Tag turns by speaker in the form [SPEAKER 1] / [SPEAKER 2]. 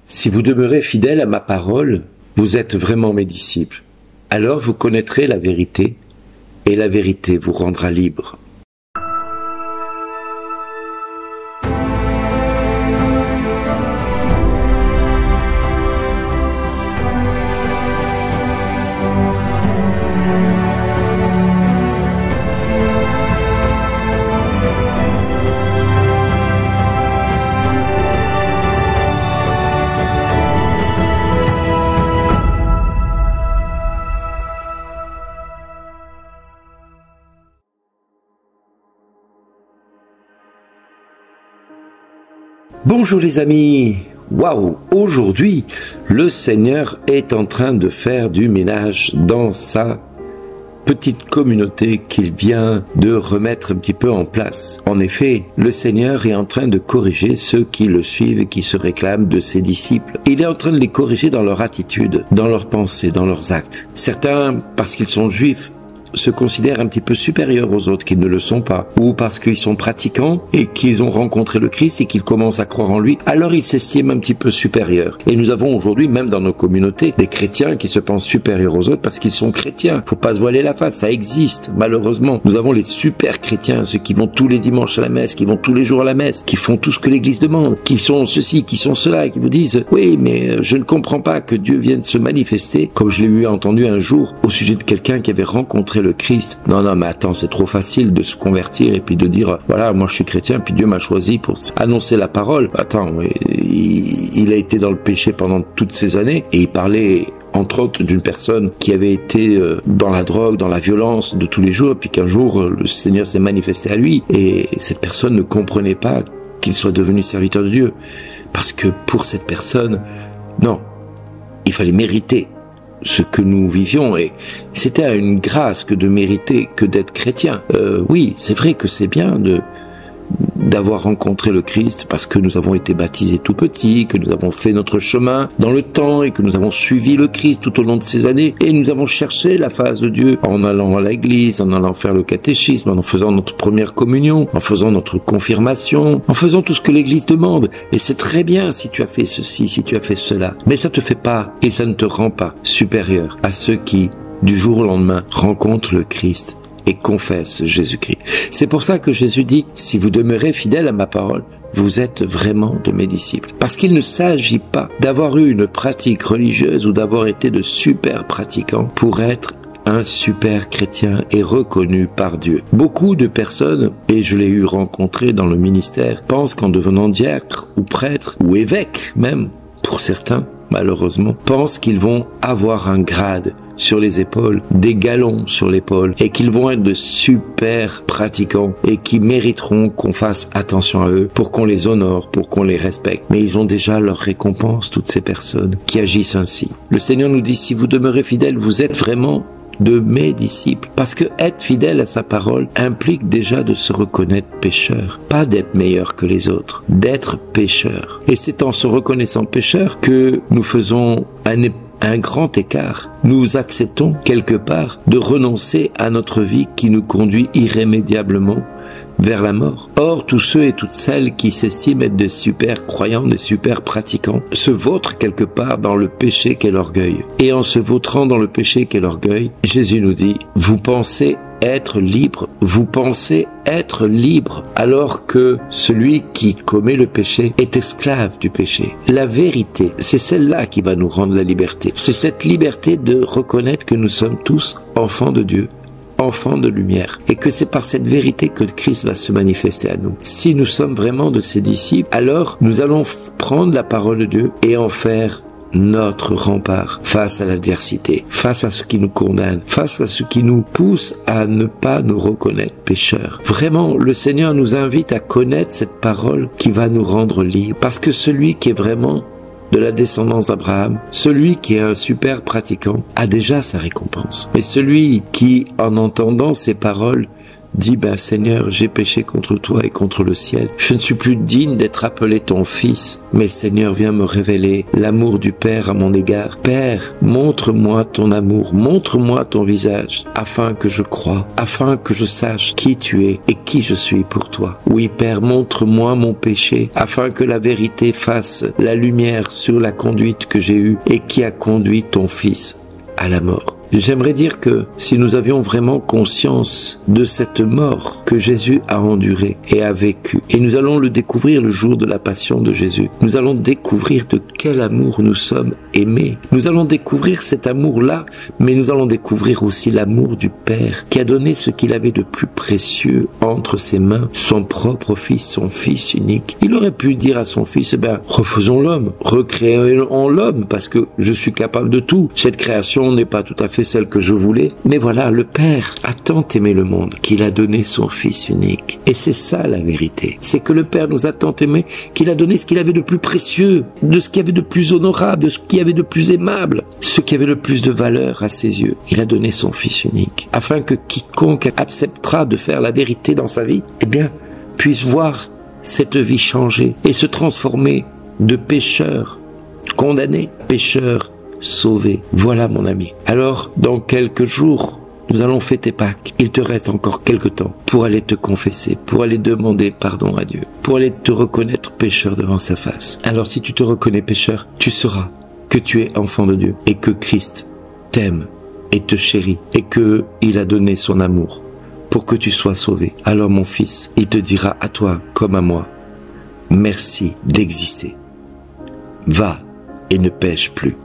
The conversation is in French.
[SPEAKER 1] Si vous demeurez fidèle à ma parole, vous êtes vraiment mes disciples. Alors vous connaîtrez la vérité, et la vérité vous rendra libre. Bonjour les amis, waouh, aujourd'hui le Seigneur est en train de faire du ménage dans sa petite communauté qu'il vient de remettre un petit peu en place. En effet, le Seigneur est en train de corriger ceux qui le suivent et qui se réclament de ses disciples. Il est en train de les corriger dans leur attitude, dans leurs pensées, dans leurs actes. Certains, parce qu'ils sont juifs, se considèrent un petit peu supérieurs aux autres qui ne le sont pas, ou parce qu'ils sont pratiquants et qu'ils ont rencontré le Christ et qu'ils commencent à croire en lui, alors ils s'estiment un petit peu supérieurs. Et nous avons aujourd'hui, même dans nos communautés, des chrétiens qui se pensent supérieurs aux autres parce qu'ils sont chrétiens. Faut pas se voiler la face, ça existe, malheureusement. Nous avons les super chrétiens, ceux qui vont tous les dimanches à la messe, qui vont tous les jours à la messe, qui font tout ce que l'Église demande, qui sont ceci, qui sont cela, qui vous disent « Oui, mais je ne comprends pas que Dieu vienne se manifester », comme je l'ai eu entendu un jour au sujet de quelqu'un qui avait rencontré le Christ. Non, mais attends, c'est trop facile de se convertir et puis de dire, voilà, moi je suis chrétien, puis Dieu m'a choisi pour annoncer la parole. Attends, il a été dans le péché pendant toutes ces années et il parlait entre autres d'une personne qui avait été dans la drogue, dans la violence de tous les jours, et puis qu'un jour le Seigneur s'est manifesté à lui et cette personne ne comprenait pas qu'il soit devenu serviteur de Dieu. Parce que pour cette personne, non, il fallait mériter ce que nous vivions et c'était à une grâce que de mériter que d'être chrétien. Oui, c'est vrai que c'est bien d'avoir rencontré le Christ parce que nous avons été baptisés tout petits, que nous avons fait notre chemin dans le temps et que nous avons suivi le Christ tout au long de ces années et nous avons cherché la face de Dieu en allant à l'église, en allant faire le catéchisme, en faisant notre première communion, en faisant notre confirmation, en faisant tout ce que l'église demande. Et c'est très bien si tu as fait ceci, si tu as fait cela. Mais ça te fait pas et ça ne te rend pas supérieur à ceux qui, du jour au lendemain, rencontrent le Christ et confesse Jésus-Christ. C'est pour ça que Jésus dit, si vous demeurez fidèles à ma parole, vous êtes vraiment de mes disciples. Parce qu'il ne s'agit pas d'avoir eu une pratique religieuse ou d'avoir été de super pratiquants pour être un super chrétien et reconnu par Dieu. Beaucoup de personnes, et je l'ai eu rencontré dans le ministère, pensent qu'en devenant diacre ou prêtre ou évêque même, pour certains, malheureusement, pensent qu'ils vont avoir un grade sur les épaules, des galons sur l'épaule et qu'ils vont être de super pratiquants et qui mériteront qu'on fasse attention à eux pour qu'on les honore, pour qu'on les respecte. Mais ils ont déjà leur récompense, toutes ces personnes qui agissent ainsi. Le Seigneur nous dit, si vous demeurez fidèles, vous êtes vraiment de mes disciples. Parce que être fidèle à sa parole implique déjà de se reconnaître pécheur. Pas d'être meilleur que les autres, d'être pécheur. Et c'est en se reconnaissant pécheur que nous faisons un grand écart. Nous acceptons quelque part de renoncer à notre vie qui nous conduit irrémédiablement vers la mort. Or, tous ceux et toutes celles qui s'estiment être des super croyants, des super pratiquants, se vautrent quelque part dans le péché qu'est l'orgueil. Et en se vautrant dans le péché qu'est l'orgueil, Jésus nous dit, vous pensez être libre, vous pensez être libre, alors que celui qui commet le péché est esclave du péché. La vérité, c'est celle-là qui va nous rendre la liberté. C'est cette liberté de reconnaître que nous sommes tous enfants de Dieu, enfants de lumière, et que c'est par cette vérité que Christ va se manifester à nous. Si nous sommes vraiment de ses disciples, alors nous allons prendre la parole de Dieu et en faire notre rempart face à l'adversité, face à ce qui nous condamne, face à ce qui nous pousse à ne pas nous reconnaître pécheurs. Vraiment, le Seigneur nous invite à connaître cette parole qui va nous rendre libres, parce que celui qui est vraiment de la descendance d'Abraham, celui qui est un super pratiquant a déjà sa récompense. Mais celui qui, en entendant ces paroles, dis, Seigneur, j'ai péché contre toi et contre le ciel. Je ne suis plus digne d'être appelé ton fils. Mais Seigneur, viens me révéler l'amour du Père à mon égard. Père, montre-moi ton amour, montre-moi ton visage, afin que je croie, afin que je sache qui tu es et qui je suis pour toi. Oui, Père, montre-moi mon péché, afin que la vérité fasse la lumière sur la conduite que j'ai eue et qui a conduit ton fils à la mort. J'aimerais dire que si nous avions vraiment conscience de cette mort que Jésus a endurée et a vécue, et nous allons le découvrir le jour de la passion de Jésus, nous allons découvrir de quel amour nous sommes aimés. Nous allons découvrir cet amour-là, mais nous allons découvrir aussi l'amour du Père qui a donné ce qu'il avait de plus précieux entre ses mains, son propre fils, son fils unique. Il aurait pu dire à son fils, refaisons l'homme, recréons l'homme, parce que je suis capable de tout. Cette création n'est pas tout à fait celle que je voulais, mais voilà, le Père a tant aimé le monde qu'il a donné son Fils unique. Et c'est ça la vérité, c'est que le Père nous a tant aimé qu'il a donné ce qu'il avait de plus précieux, de ce qu'il y avait de plus honorable, de ce qu'il y avait de plus aimable, ce qui avait le plus de valeur à ses yeux. Il a donné son Fils unique, afin que quiconque acceptera de faire la vérité dans sa vie, puisse voir cette vie changer et se transformer de pécheur condamné, pécheur sauvé. Voilà mon ami. Alors, dans quelques jours, nous allons fêter Pâques. Il te reste encore quelques temps pour aller te confesser, pour aller demander pardon à Dieu, pour aller te reconnaître pécheur devant sa face. Alors si tu te reconnais pécheur, tu sauras que tu es enfant de Dieu et que Christ t'aime et te chérit et que il a donné son amour pour que tu sois sauvé. Alors mon fils, il te dira à toi comme à moi, merci d'exister. Va et ne pêche plus.